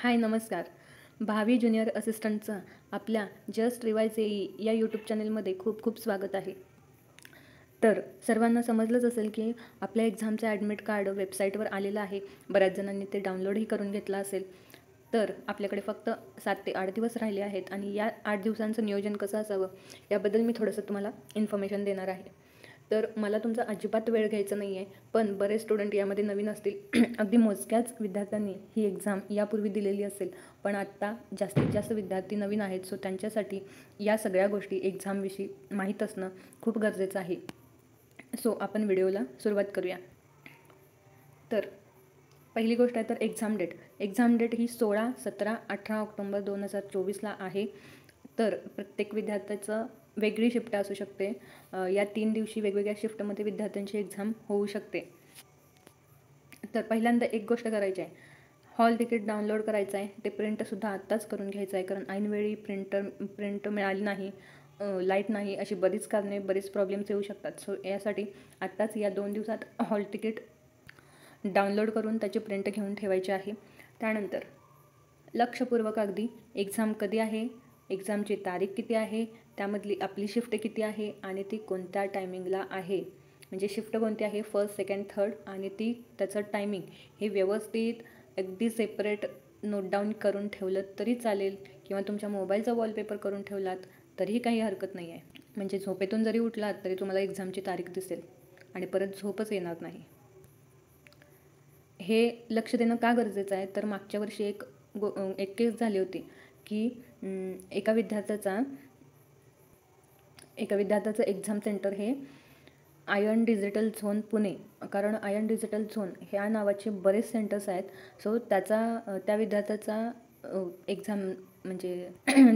हाय नमस्कार. भावी ज्युनियर असिस्टंटचं आपल्या जस्ट रिवाइज एई या यूट्यूब चॅनलमध्ये खूप खूप स्वागत आहे. तर सर्वांना समजलंच असेल की आपल्या एक्झामचं ॲडमिट कार्ड वेबसाईटवर आलेलं आहे. बऱ्याच जणांनी ते डाउनलोडही करून घेतलं असेल. तर आपल्याकडे फक्त 7 ते 8 दिवस राहिले आहेत आणि या 8 दिवसांचं नियोजन कसं असावं याबद्दल मी थोडंसं तुम्हाला इन्फॉर्मेशन देणार आहे. तर मला तुमचा अजिबात वेळ घ्यायचा नाही आहे, पण बरेच स्टुडंट यामध्ये नवीन असतील. अगदी मोजक्याच विद्यार्थ्यांनी ही एक्झाम यापूर्वी दिलेली असेल, पण आत्ता जास्तीत जास्त विद्यार्थी नवीन आहेत. सो त्यांच्यासाठी या सगळ्या गोष्टी एक्झामविषयी माहीत असणं खूप गरजेचं आहे. सो आपण व्हिडिओला सुरुवात करूया. तर पहिली गोष्ट आहे तर एक्झाम डेट. एक्झाम डेट ही 16, 17, 18 ऑक्टोबर 2024ला आहे. तर प्रत्येक विद्यार्थ्याचं वेगळी शिफ्ट असू शकते. या 3 दिवशी वेगवेगळ्या शिफ्टमध्ये विद्यार्थ्यांची एक्झाम होऊ शकते. तर पहिल्यांदा एक गोष्ट करायची आहे, हॉल तिकीट डाउनलोड करायचं आहे. ते प्रिंटसुद्धा आत्ताच करून घ्यायचं आहे, कारण ऐनवेळी प्रिंट मिळाली नाही, लाईट नाही, अशी बरीच कारणे, बरेच प्रॉब्लेम्स येऊ शकतात. सो यासाठी आत्ताच या 2 दिवसात हॉल तिकीट डाउनलोड करून त्याची प्रिंट घेऊन ठेवायची आहे. त्यानंतर लक्षपूर्वक अगदी एक्झाम कधी आहे, एक्झामची तारीख किती आहे, त्यामधली आपली शिफ्ट किती आहे आणि ती कोणत्या टायमिंगला आहे, म्हणजे शिफ्ट कोणती आहे, फर्स्ट, सेकंड, थर्ड, आणि ती त्याचं टायमिंग हे व्यवस्थित अगदी सेपरेट नोट डाऊन करून ठेवलं तरी चालेल, किंवा तुमच्या मोबाईलचा वॉलपेपर करून ठेवलात तरीही काही हरकत नाही आहे. म्हणजे झोपेतून जरी उठलात तरी तुम्हाला एक्झामची तारीख दिसेल आणि परत झोपच येणार नाही. हे लक्ष देणं का गरजेचं आहे, तर मागच्या वर्षी एक केस झाली होती की एका विद्यार्थ्याचं एक्झाम सेंटर हे आयन डिजिटल झोन पुणे, कारण आयन डिजिटल झोन ह्या नावाचे बरेच सेंटर्स आहेत. सो त्या विद्यार्थ्याचा एक्झाम म्हणजे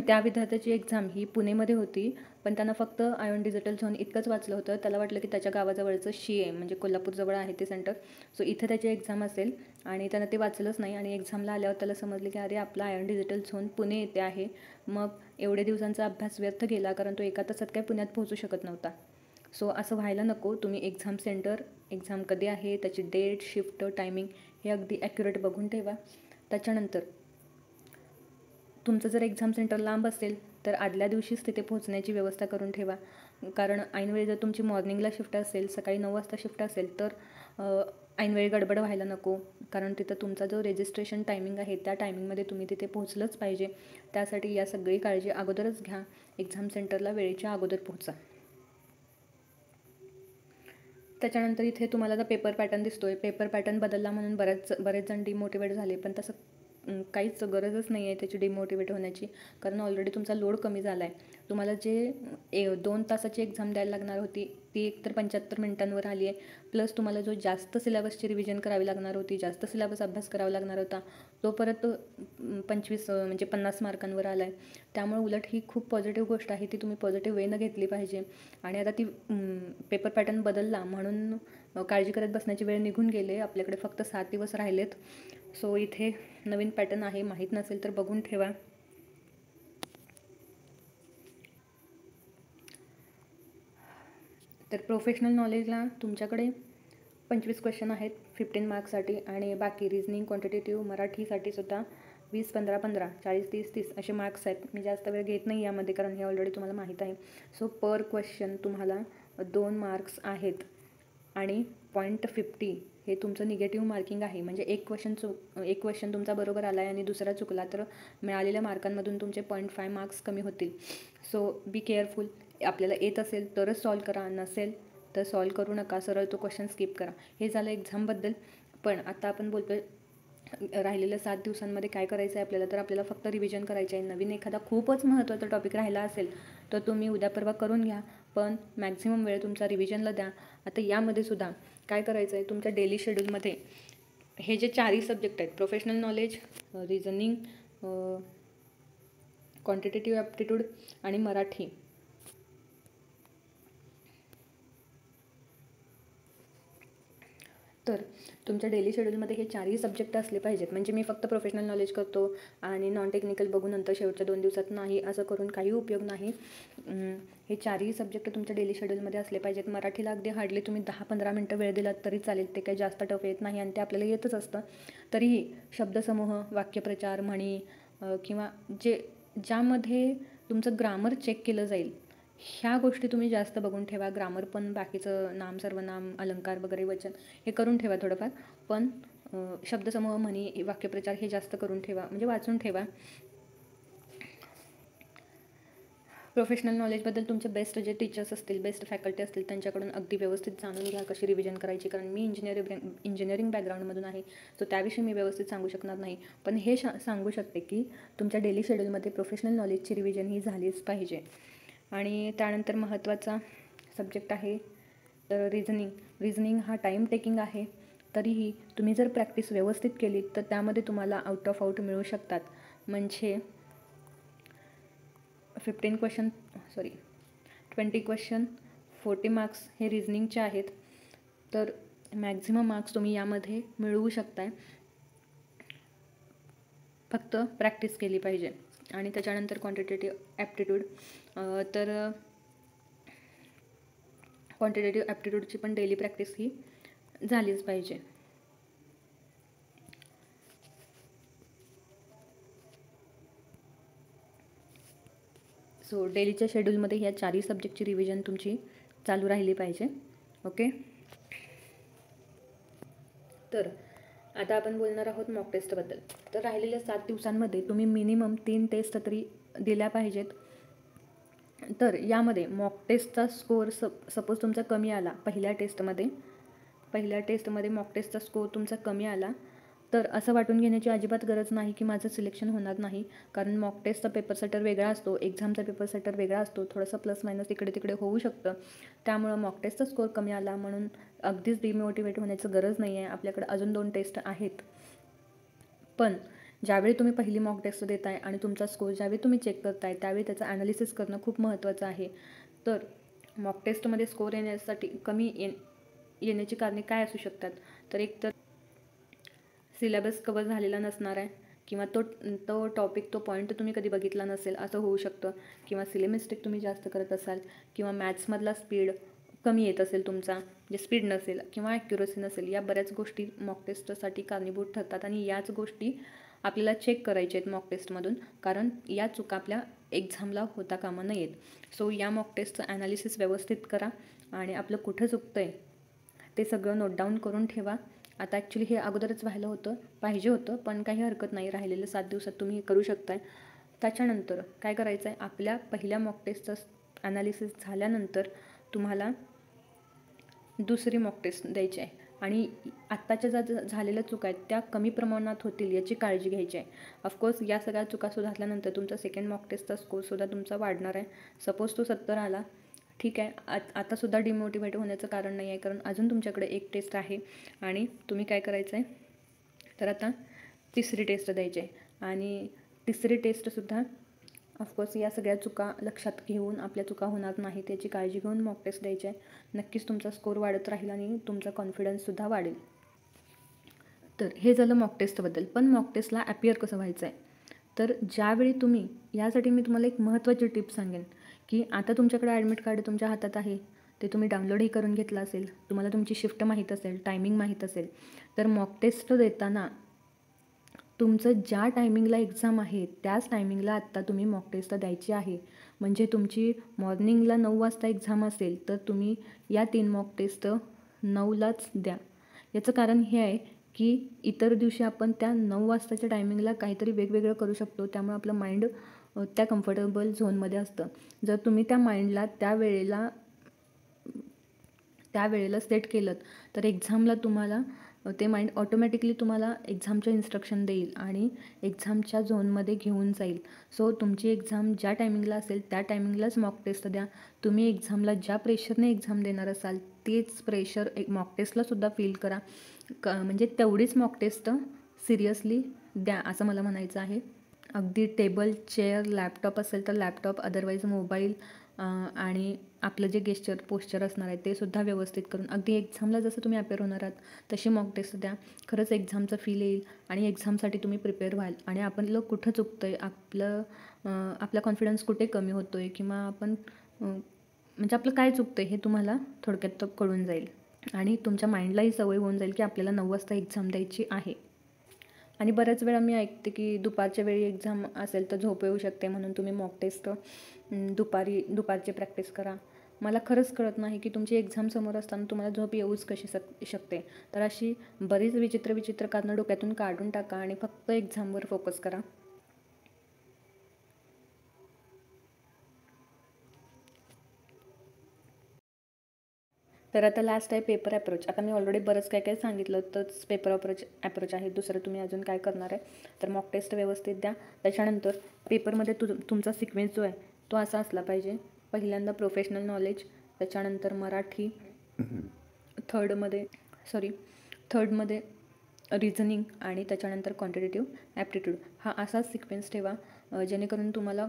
त्या विद्यार्थ्याची एक्झाम ही पुणेमध्ये होती, पण त्यांना फक्त आयन डिजिटल झोन इतकंच वाचलं होतं. त्याला वाटलं की त्याच्या गावाजवळचं आहे, म्हणजे कोल्हापूरजवळ आहे ते सेंटर, सो इथं त्याची एक्झाम असेल, आणि त्यानं ते वाचलंच नाही. आणि एक्झामला आल्यावर त्याला समजलं की अरे आपला आयन डिजिटल झोन पुणे येथे आहे. मग एवढे दिवसांचा अभ्यास व्यर्थ गेला, कारण तो एका तासात काय पुण्यात पोहोचू शकत नव्हता. सो असं व्हायला नको. तुम्ही एक्झाम सेंटर, एक्झाम कधी आहे, त्याची डेट, शिफ्ट, टायमिंग हे अगदी ॲक्युरेट बघून ठेवा. त्याच्यानंतर तुमचं जर एक्झाम सेंटर लांब असेल तर आदल्या दिवशीच तिथे पोहोचण्याची व्यवस्था करून ठेवा, कारण ऐनवेळी जर तुमची मॉर्निंगला शिफ्ट असेल, सकाळी 9 वाजता शिफ्ट असेल, तर ऐनवेळी गडबड व्हायला नको, कारण तिथं तुमचा जो रजिस्ट्रेशन टायमिंग आहे त्या टायमिंगमध्ये तुम्ही तिथे पोहोचलंच पाहिजे. त्यासाठी या सगळी काळजी अगोदरच घ्या. एक्झाम सेंटरला वेळेच्या अगोदर पोहोचा. त्याच्यानंतर इथे तुम्हाला आता पेपर पॅटर्न दिसतोय. पेपर पॅटर्न बदलला म्हणून बरेच जण डिमोटिवेट झाले, पण तसं काहीच गरजच नाही आहे त्याची डिमोटिवेट होण्याची, कारण ऑलरेडी तुमचा लोड कमी झाला आहे. तुम्हाला जे 2 तासाची एक्झाम द्यायला लागणार होती ती एकतर 75 मिनिटांवर आली आहे, प्लस तुम्हाला जो जास्त सिलेबसची रिव्हिजन करावी लागणार होती, जास्त सिलेबस अभ्यास करावा लागणार होता, तो परत 50 मार्कांवर आला आहे. त्यामुळे उलट ही खूप पॉझिटिव्ह गोष्ट आहे, ती तुम्ही पॉझिटिव्ह वेनं घेतली पाहिजे. आणि आता ती पेपर पॅटर्न बदलला म्हणून काळजी करत बसण्याची वेळ निघून गेले. आपल्याकडे फक्त 7 दिवस राहिलेत. सो इथे नवीन पॅटर्न आहे, माहीत नसेल तर बघून ठेवा. तर प्रोफेशनल नॉलेजला तुमच्याकडे 25 क्वेश्चन आहेत 15 मार्क्ससाठी, आणि बाकी रिजनिंग, क्वांटिटेटिव्ह, मराठीसाठी सुद्धा 20, 15, 15, 40, 30 असे मार्क्स आहेत. मी जास्त वेळ घेत नाही यामध्ये, कारण हे ऑलरेडी तुम्हाला माहीत आहे. सो पर क्वेश्चन तुम्हाला 2 मार्क्स आहेत, आणि 0.50 हे तुमचं निगेटिव्ह मार्किंग आहे. म्हणजे एक क्वेश्चन तुमचा बरोबर आला आहे आणि दुसरा चुकला तर मिळालेल्या मार्कांमधून तुमचे 0.5 मार्क्स कमी होतील. So be careful. आपल्याला येत असेल तरच सॉल्व करा, नसेल तर सॉल्व करू नका, सरळ तो क्वेश्चन स्किप करा. हे झालं एक्झामबद्दल. पण आता आपण बोलतो राहिलेल्या 7 दिवसांमध्ये काय करायचं आहे आपल्याला, तर आपल्याला फक्त रिव्हिजन करायचे आहे. नवीन एखादा खूपच महत्त्वाचा टॉपिक राहिला असेल तर तुम्ही उद्या परवा करून घ्या, पण मॅक्झिमम वेळ तुमचा रिव्हिजनला द्या. आता यामध्ये सुद्धा काय करायचं आहे, तुमच्या डेली शेड्यूलमध्ये हे जे 4ही सब्जेक्ट आहेत, professional knowledge, reasoning, quantitative aptitude आणि मराठी, तर तुमच्या डेली शेड्यूलमध्ये हे 4ही सब्जेक्ट असले पाहिजेत. म्हणजे मी फक्त प्रोफेशनल नॉलेज करतो आणि नॉन टेक्निकल बघू नंतर शेवटच्या 2 दिवसात नाही, असं करून काही उपयोग नाही. हे 4ही सब्जेक्ट तुमच्या डेली शेड्यूलमध्ये असले पाहिजेत. मराठीला अगदी हार्डली तुम्ही 10-15 मिनटं वेळ दिलात तरी चालेल, ते काही जास्त टफ येत नाही आणि ते आपल्याला येतच असतं. तरीही शब्दसमूह, वाक्यप्रचार, म्हणी किंवा ज्यामध्ये तुमचं ग्रामर चेक केलं जाईल, ह्या गोष्टी तुम्ही जास्त बघून ठेवा. ग्रामर पण बाकीचं नाम, सर्वनाम, अलंकार वगैरे, वचन हे करून ठेवा थोडंफार, पण शब्दसमूह, म्हणी, वाक्यप्रचार हे जास्त करून ठेवा, म्हणजे वाचून ठेवा. प्रोफेशनल नॉलेजबद्दल तुमचे बेस्ट जे टीचर्स असतील, बेस्ट फॅकल्टी असतील, त्यांच्याकडून अगदी व्यवस्थित जाणून घ्या कशी रिव्हिजन करायची. कारण मी इंजिनिअरिंग बॅकग्राऊंडमधून आहे, सो त्याविषयी मी व्यवस्थित सांगू शकणार नाही. पण हे सांगू शकते की तुमच्या डेली शेड्यूलमध्ये प्रोफेशनल नॉलेजची रिव्हिजन ही झालीच पाहिजे. आणि त्यानंतर महत्त्वाचा सब्जेक्ट आहे तर रिझनिंग हा टाईम टेकिंग आहे. तरीही तुम्ही जर प्रॅक्टिस व्यवस्थित केली तर त्यामध्ये तुम्हाला आउट ऑफ आउट मिळू शकतात. म्हणजे 20 क्वेश्चन 40 मार्क्स हे रिझनिंगचे आहेत. तर मॅक्झिमम मार्क्स तुम्ही यामध्ये मिळवू शकताय, फक्त प्रॅक्टिस केली पाहिजे. आणि त्याच्यानंतर क्वांटिटेटिव्ह ॲप्टिट्यूड, तर क्वांटिटेटिव्ह ॲप्टिट्यूडची पण डेली प्रॅक्टिस ही झालीच पाहिजे. सो डेलीच्या शेड्यूलमध्ये ह्या 4ही सब्जेक्टची रिव्हिजन तुमची चालू राहिली पाहिजे. ओके, तर आता आपण बोलणार आहोत मॉक टेस्टबद्दल. तर राहिलेल्या 7 दिवसांमध्ये तुम्ही मिनिमम 3 टेस्ट तरी दिल्या पाहिजेत. तर यामध्ये मॉक टेस्टचा स्कोअर सपोज तुमचा कमी आला, पहिल्या टेस्टमध्ये मॉक टेस्टचा स्कोअर तुमचा कमी आला, तर असं वाटून घेण्याची अजिबात गरज नाही की माझं सिलेक्शन होणार नाही. कारण मॉक टेस्टचा पेपर सेटर वेगळा असतो, एक्झामचा पेपर सेटर वेगळा असतो, थोडंसं प्लस मायनस इकडे तिकडे होऊ शकतं. त्यामुळं मॉक टेस्टचा स्कोअर कमी आला म्हणून अगदीच डिमोटिवेट होण्याचं गरज नाही आहे. आपल्याकडे अजून 2 टेस्ट आहेत. पण ज्यावेळी तुम्ही पहिली मॉक टेस्ट देताय आणि तुमचा स्कोअर ज्यावेळी तुम्ही चेक करताय त्यावेळी त्याचं ॲनालिसिस करणं खूप महत्त्वाचं आहे. तर मॉक टेस्टमध्ये स्कोअर येण्यासाठी कमी येण्याची कारणे काय असू शकतात? तर एक तर सिलेबस कवर झालेला नसणार आहे, किंवा तो टॉपिक, तो पॉईंट तुम्ही कधी बघितला नसेल असं होऊ शकतं, किंवा सिले मिस्टेक तुम्ही जास्त करत असाल, किंवा मॅथ्समधला स्पीड कमी येत असेल तुमचा, म्हणजे स्पीड नसेल किंवा ॲक्युरसी नसेल. या बऱ्याच गोष्टी मॉक टेस्टसाठी कारणीभूत ठरतात आणि याच गोष्टी आपल्याला चेक करायच्या आहेत मॉक टेस्टमधून, कारण या चुका आपल्या एक्झामला होता कामा नयेत. सो या मॉक टेस्टचं ॲनालिसिस व्यवस्थित करा आणि आपलं कुठं चुकतं आहे ते सगळं नोट डाऊन करून ठेवा. आता ॲक्च्युली हे अगोदरच पाहिजे होतं, पण काही हरकत नाही, राहिलेलं 7 दिवसात तुम्ही हे करू शकताय. त्याच्यानंतर काय करायचं आहे, आपल्या पहिल्या मॉक टेस्टचं ॲनालिसिस झाल्यानंतर तुम्हाला दुसरी मॉक टेस्ट द्यायची आहे आणि आत्ताच्या ज्या झालेल्या चुका आहेत त्या कमी प्रमाणात होतील याची काळजी घ्यायची आहे. ऑफकोर्स या सगळ्या चुका सुधारल्यानंतर तुमचा सेकंड मॉक टेस्टचा स्कोरसुद्धा तुमचा वाढणार आहे. सपोज तो 70 आला, ठीक आहे, आतासुद्धा डिमोटिवेट होण्याचं कारण नाही आहे, कारण अजून तुमच्याकडे एक टेस्ट आहे आणि तुम्ही काय करायचं आहे, तर आता तिसरी टेस्ट द्यायची आहे आणि तिसरी टेस्टसुद्धा ऑफकोर्स या सगळ्या चुका लक्षात घेऊन, आपल्या चुका होणार नाही त्याची काळजी घेऊन मॉक टेस्ट द्यायची आहे. नक्कीच तुमचा स्कोर वाढत राहील आणि तुमचा कॉन्फिडन्ससुद्धा वाढेल. तर हे झालं मॉक टेस्टबद्दल. पण मॉक टेस्टला ॲपियर कसं व्हायचं आहे, तर ज्यावेळी तुम्ही, यासाठी मी तुम्हाला एक महत्त्वाची टिप सांगेन की आता तुमच्याकडे ॲडमिट कार्ड तुमच्या हातात आहे, ते तुम्ही डाउनलोडही करून घेतलं असेल, तुम्हाला तुमची शिफ्ट माहीत असेल, टायमिंग माहीत असेल, तर मॉक टेस्ट देताना तुमचं ज्या टायमिंगला एक्झाम आहे त्याच टायमिंगला आत्ता तुम्ही मॉक टेस्ट द्यायची आहे. म्हणजे तुमची मॉर्निंगला 9 वाजता एक्झाम असेल तर तुम्ही या 3 मॉक टेस्ट 9लाच द्या. याचं कारण हे आहे की इतर दिवशी आपण त्या 9 वाजताच्या टायमिंगला काहीतरी वेगवेगळं करू शकतो, त्यामुळे आपलं माइंड त्या कम्फर्टेबल झोनमध्ये असतं. जर तुम्ही त्या माइंडला त्या वेळेला सेट केलं तर एक्झामला तुम्हाला ते माइंड ऑटोमॅटिकली तुम्हाला एक्झामच्या इन्स्ट्रक्शन देईल आणि एक्झामच्या झोनमध्ये घेऊन जाईल. सो तुमची एक्झाम ज्या टायमिंगला असेल त्या टायमिंगलाच मॉक टेस्ट द्या. तुम्ही एक्झामला ज्या प्रेशरने एक्झाम देणार असाल तेच प्रेशर एक मॉक टेस्टलासुद्धा फील करा. म्हणजे तेवढीच मॉक टेस्ट सिरियसली द्या असं मला म्हणायचं आहे. अगदी टेबल, चेअर, लॅपटॉप असेल तर लॅपटॉप, अदरवाईज मोबाईल आणि आपलं जे गेस्चर, पोश्चर असणार आहे ते सुद्धा व्यवस्थित करून अगदी एक्झामला जसं तुम्ही अपेअर होणार आहात तशी मॉक टेस्ट द्या. खरंच एक्झामचा फील येईल आणि एक्झामसाठी तुम्ही प्रिपेअर व्हाल. आणि आपलं कुठं चुकतं आहे, आपला कॉन्फिडन्स कुठे कमी होतो आहे किंवा आपण म्हणजे आपलं काय चुकतं आहे हे तुम्हाला थोडक्यात कळून जाईल. आणि तुमच्या माइंडलाही सवय होऊन जाईल की आपल्याला 9 वाजता एक्झाम द्यायची आहे. आणि बऱ्याच वेळा मी ऐकते की दुपारच्या वेळी एक्झाम असेल तर झोप येऊ शकते, म्हणून तुम्ही मॉक टेस्ट दुपारची प्रॅक्टिस करा. मला खरंच कळत नाही की तुमची एक्झाम समोर असताना तुम्हाला झोप येऊच कशी शकते. तर अशी बरीच विचित्र कारणं डोक्यातून काढून टाका आणि फक्त एक्झामवर फोकस करा. तर आता लास्ट आहे पेपर अप्रोच. आता मी ऑलरेडी बरंच काय सांगितलं, तरच पेपर अप्रोच आहे. दुसरं तुम्ही अजून काय करणार आहे तर मॉक टेस्ट व्यवस्थित द्या. त्याच्यानंतर पेपरमध्ये तुमचा सिक्वेन्स जो आहे तो असा असला पाहिजे. पहिल्यांदा प्रोफेशनल नॉलेज, त्याच्यानंतर मराठी, थर्डमध्ये रिझनिंग आणि त्याच्यानंतर क्वांटिटेटिव्ह ॲप्टिट्यूड. हा असाच सिक्वेन्स ठेवा जेणेकरून तुम्हाला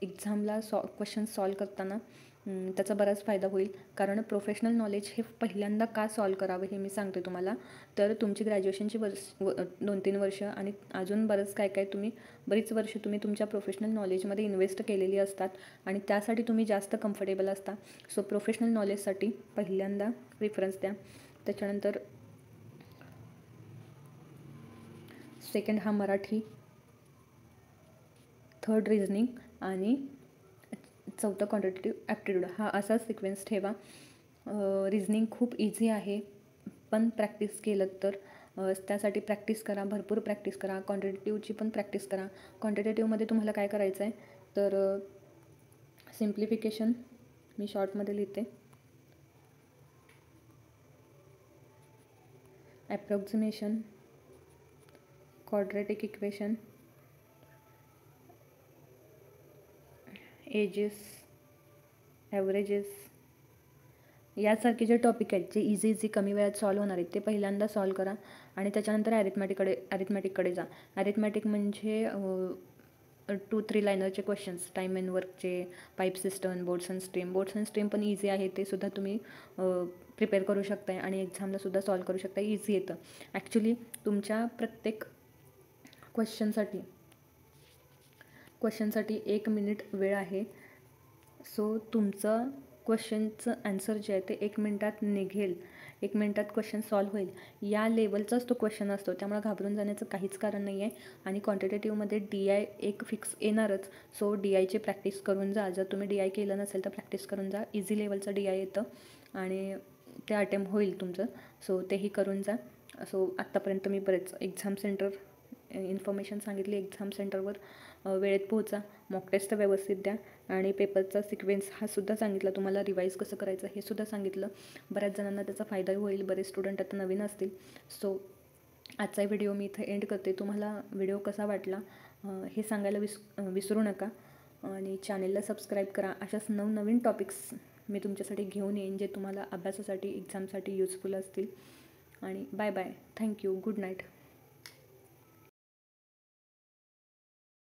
एक्झामला क्वेश्चन सॉल्व करताना त्याचा बराच फायदा होईल. कारण प्रोफेशनल नॉलेज हे पहिल्यांदा का सॉल्व करावं हे मी सांगते तुम्हाला. तर तुमची ग्रॅज्युएशनची 2-3 वर्ष आणि अजून बरीच वर्ष तुम्ही तुमच्या प्रोफेशनल नॉलेजमध्ये इन्व्हेस्ट केलेली असतात आणि त्यासाठी तुम्ही जास्त कम्फर्टेबल असता. सो प्रोफेशनल नॉलेजसाठी पहिल्यांदा प्रिफरन्स द्या. त्याच्यानंतर सेकंड हा मराठी, थर्ड रिझनिंग आणि चौथं क्वांटिटेटिव्ह ॲप्टिट्यूड. हा असा सिक्वेन्स ठेवा. रिझनिंग खूप इझी आहे, पण प्रॅक्टिस केलं तर त्यासाठी प्रॅक्टिस करा, भरपूर प्रॅक्टिस करा. क्वांटिटेटिव्हची पण प्रॅक्टिस करा. क्वांटिटेटिव्हमध्ये तुम्हाला काय करायचं आहे तर सिम्प्लिफिकेशन मी शॉर्टमध्ये लिहिते, ॲप्रॉक्सिमेशन, क्वाड्रॅटिक इक्वेशन, एजेस, ॲव्हरेजेस यासारखे जे टॉपिक आहेत जे इझी कमी वेळात सॉल्व होणार आहेत ते पहिल्यांदा सॉल्व करा. आणि त्याच्यानंतर ॲरिथमॅटिककडे जा. ॲरिथमॅटिक म्हणजे 2-3 लायनरचे क्वेश्चन्स, टाईम अँड वर्कचे, pipe system, boards and stream पण इझी आहे, ते सुद्धा तुम्ही प्रिपेअर करू शकताय आणि एक्झामलासुद्धा सॉल्व करू शकता. इझी येतं ॲक्च्युली. तुमच्या प्रत्येक क्वेश्चनसाठी 1 मिनिट वेळ आहे. सो तुमचं क्वेश्चनचं आन्सर जे आहे ते 1 मिनिटात निघेल, 1 मिनिटात क्वेश्चन सॉल्व होईल या लेवलचाच तो क्वेश्चन असतो. त्यामुळे घाबरून जाण्याचं काहीच कारण नाही आहे. आणि क्वांटिटेटिव्हमध्ये DI एक फिक्स येणारच. सो DIची प्रॅक्टिस करून जा. जर तुम्ही DI केलं नसेल तर प्रॅक्टिस करून जा. इझी लेवलचं DI येतं आणि ते अटेम्प्ट होईल तुमचं. सो तेही करून जा. सो आत्तापर्यंत मी बरेच एक्झाम सेंटर इन्फॉर्मेशन सांगितली. एक्झाम सेंटरवर वेळेत पोहोचा, मॉक टेस्ट व्यवस्थित द्या आणि पेपरचा सिक्वेन्स हा सुद्धा सांगितला तुम्हाला. रिवाईज कसं करायचं हे सुद्धा सांगितलं. बऱ्याच जणांना त्याचा फायदा होईल. बरेच स्टुडंट आता नवीन असतील. सो आजचा व्हिडिओ मी इथं एंड करते. तुम्हाला व्हिडिओ कसा वाटला हे सांगायला विसरू नका आणि चॅनेलला सबस्क्राईब करा. अशाच नवनवीन टॉपिक्स मी तुमच्यासाठी घेऊन येईन जे तुम्हाला अभ्यासासाठी, एक्झामसाठी युजफुल असतील. आणि bye bye. Thank you. Good night.